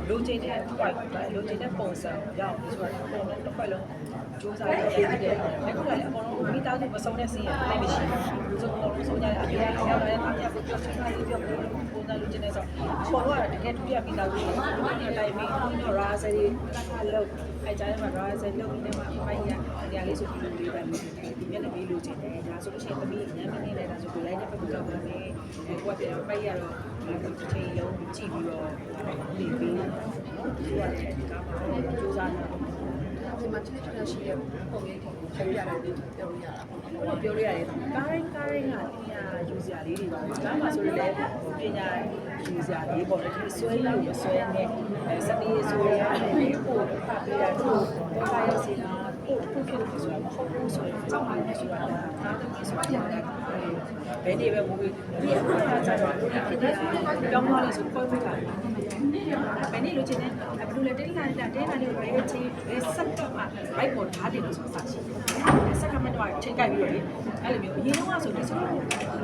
လိုချင်တဲ့လိုချင်တဲ့ပုံစံရအောင်ဒီဆိုတာအကုန်လုံးတစ်ခွက်လုံးစူးစမ်းရဖြစ်တယ်အခုကလည်းအကုန်လုံးမိသားစုမဆုံးတဲ့စင်းရတိုင်းမရှိဘူးဆိုတော့ဆုံးကြတဲ့အပြင်ရောက်လာတဲ့အားပြကိုပြောချင်တာလေးပြောပုံစံလိုချင်တဲ့ဆိုပေါ်တော့တကယ်တူပြမိသားစုတွေဒီတိုင်းပြီးတော့ရာဇရီလောက်အဲကြားထဲမှာရာဇရီလောက်ပြီးတော့ဖိုင်ရနေရာလေးဆိုပြီးလေးပဲဒီမျက်နှာလေးလိုချင်တယ်ဒါဆိုလို့ရှိရင်သမီးညမ်းမနေနဲ့ဒါဆိုကိုလိုက်တဲ့ဘက်ကတော့လည်းကိုယ်ပြန်ဖိုင်ရတော့ဒီချိန်လုံးကြည့်ပြီးတော့နေပြီးသူကလည်းဒီကားမှာစူးစမ်းဒီမှာတိကျရှိတဲ့ပုံရိပ်ကိုပြောရတယ်ပြောရတာပေါ့ ပြောလို့ရတယ်ကားရင်းကပညာယူစရာလေးတွေပါကားမှာဆိုလည်းပညာယူစရာလေးပေါ့လေဒီဆွဲလို့မဆွဲနဲ့စနေဆိုရတယ်ပို့ဖတ်ပြရတော့ဘာရစီနာပို့ဖြစ်လို့ဆိုတာမဟုတ်ဘူးဆိုရင်ကြောက်မှလည်းဆိုတာဒါတည်းဆိုရတယ်ဘယ်နေပဲမဟုတ်ဘူးဒီအခါကျတော့ဒီဖြစ်တဲ့ကြောင်းသွားလို့ဆိုပွဲပေးတာဘယ်နေလို့ချင်းလဲဘယ်လိုလဲတင်းလာလေးကိုရဲချင်းဘယ်ဆက်ကမှ right ပေါ်ထားတယ်လို့ဆိုတာရှိတယ်ဆက်ကမှတော့ချိန်ကြိုက်ပြီးတော့လေအဲ့လိုမျိုးအရင်တော့ဆိုတော့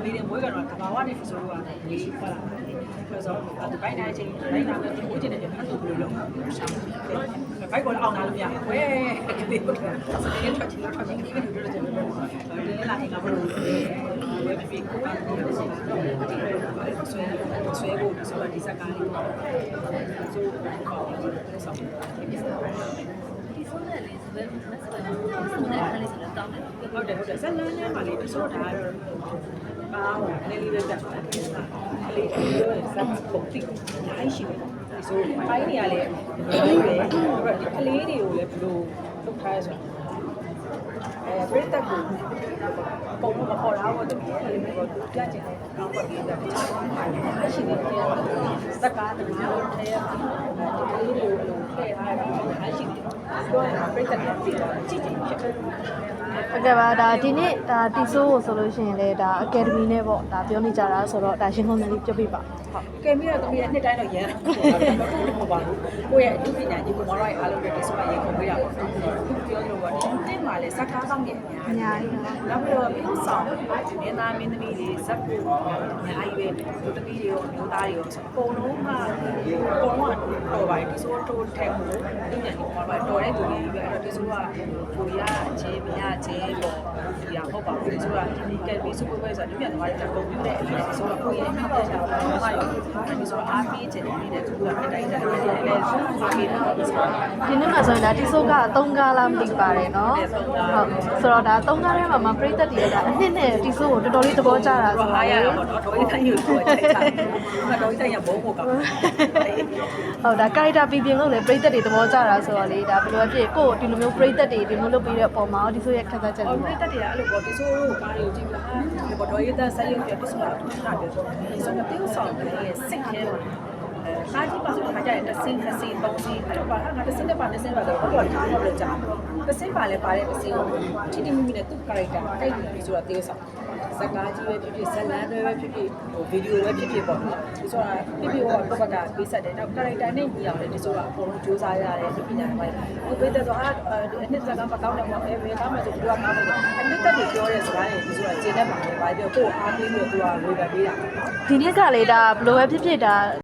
လေရင်မွေးကတော့ကဘာဝနဲ့ဆိုတော့လေးဟောလာတယ်ဆိုတော့ဒီဘိုင်းတိုင်းချင်းဘိုင်းတာပဲဒီကိုချင်းတယ်အဲ့လိုဘယ်လိုလုပ်ဘိုက်ပေါ်အောင်လာလို့ရဝဲဒီလိုထွက်ချင်လို့ထွက်ချင်တယ်ဒီလိုကျတော့ဒီလာနေကဘလို့ဝဲပြီးကိုပါတော့ဆွဲဖို့ဆိုတော့ဒီစကားလေးပေါ့ဆိုတော့ဆောင်းဒီဖုန်းနဲ့လေးစတဲ့ဆက်လက်ခလေးစတဲ့တောင်းတယ်ဟုတ်တယ်ဇက်လန်းထဲမှာလေဒီဆိုဒါကတော့ပါဟိုလေးပဲတက်ပါတယ်ကလေးပြောရင်ဇက်ပုံတိအားရှိတယ်ဒီဆိုပိုင်းနေရလေဒီကလေးတွေကိုလည်းဘယ်လိုလုပ်ထားရဆိုပြည့်တက်ကိုပုံမပေါ်လာဘူးတကယ်အဲ့လိုမျိုးပြချင်တယ်ကောင်းပါသေးတယ်အားရှိတယ်စကားတမားလို့ထဲရဒီကလေးတွေကိုထည့်ထားတာအားရှိတယ်ပြောရင်ပြည့်တက်တယ်ကြည့်ကြည့်ဖြစ်တယ်ဟုတ်ကဲ့ပါဒါဒီနေ့ဒါတီဆိုးကိုဆိုလို့ရှိရင်လည်းဒါအကယ်ဒမီနဲ့ပေါ့ဒါပြောနေကြတာဆိုတော့ဒါရှင်းခုံးလေးပြောပြပါဟုတ်ကဲပြီးတော့သမီးရဲ့နှစ်တိုင်းတော့ရန်ဟုတ်ပါဘူးကိုယ့်ရဲ့အမှုပညာကြီးကိုမရိုက်အားလုံးနဲ့ဒီဆိုမှရေကုန်ပေးတာပေါ့သူပြောလို့ကတင်းမှာလေဇက်ကားကောင်းနေအများကြီးနောက်ပြီးတော့ပြုဆောင်မင်းသားမင်းသမီးတွေဇက်ကိုအများကြီးပဲသူသမီးတွေရောမျိုးသားတွေရောဆိုအကုန်လုံးကတော်ပါတယ်ဒီဆိုတော့ထဲကိုသူညံနေပါတော်တဲ့သူတွေပဲအဲ့တော့ဒီဆိုကကိုရချင်းမရချင်းပေါ့ဒီရဟုတ်ပါဘူးဒီဆိုကဒီကဲပြီးစုပွဲဆိုတော့ဒီပြန်သွားတဲ့ပုံပြတဲ့အပြင်ဆိုတော့ကိုရအမှတ်တရတာဘာမှရောဒီဆိုအားပေးခြင်းနေတဲ့သူကအတိုင်းတိုင်းလည်းအားပေးတာဆိုတော့ဒီနေ့မှာဆိုရင်ဒါတီဆိုးက3ကားလားမသိပါတယ်เนาะဟုတ်ဆိုတော့ဒါ3ကားထဲမှာပြိသက်တည်းကအနှစ်နဲ့တီဆိုးကိုတော်တော်လေးသဘောကျတာဆိုတော့အားရတော့တော်တော်လေးတိုင်းယူတော့ချိန်ချာတော်တော်လေးတိုင်းရဘုံဖို့ကောင်းဟုတ်ဒါကာရီတာပြင်လို့လေပြိသက်တွေသဘောကျတာဆိုတော့လေဒါဘယ်လိုဖြစ်ကိုဒီလိုမျိုးပြိသက်တွေဒီလိုလုပ်ပြီးတဲ့အပေါ်မှာတီဆိုးရဲ့ခက်ခက်ချက်တွေပြိသက်တွေကအဲ့လိုပေါ့ဒီဆိုးကားတွေကိုကြည့်ပြီးဒီပေါ်တော်ရေးသားဆက်ရုပ်ပြပြဆိုတာတူတာပဲဆိုတော့ဒီဆိုတော့တေးဥဆောင်တဲ့စစ်ခဲပါအားကြီးပါဆိုတော့ခါကြရင်တစ်စင်းတစ်စင်းသုံးစင်းအဲ့လိုပါငါတစ်စင်းနဲ့ပါတစ်စင်းပါတော့ဘောတော့ထားလို့ကြာတစ်စင်းပါလဲပါတဲ့တစ်စင်းကိုထိတိမိမိနဲ့သူ့ character တိုက်ပြီးဆိုတော့တေးဥဆောင်ဇက်ကားကြီးပဲဖြစ်ဖြစ်ဇက်လန်းပဲဖြစ်ဖြစ်ဟိုဗီဒီယိုပဲဖြစ်ဖြစ်ပေါ့နော်ဒီဆိုတာပြပြဟောတော့ကပေးဆက်တယ်နောက် character နဲ့ညီအောင်လေဒီဆိုတာအကုန်လုံးစူးစမ်းရတယ်ဒီပညာပိုင်းဟိုပေးတဲ့ဆိုအနှစ်ဇက်ကမကောင်းတယ်ပေါ့အဲဘယ်ကောင်းမှဆိုသူကကောင်းတယ်အနှစ်သက်တွေပြောတဲ့စကားတွေဒီဆိုတာကျင်းတတ်ပါတယ်ဘာပြောကိုအားပေးလို့သူကဝေဖန်ပေးတာဒီနေ့ကလေဒါဘယ်လိုပဲဖြစ်ဖြစ်ဒါ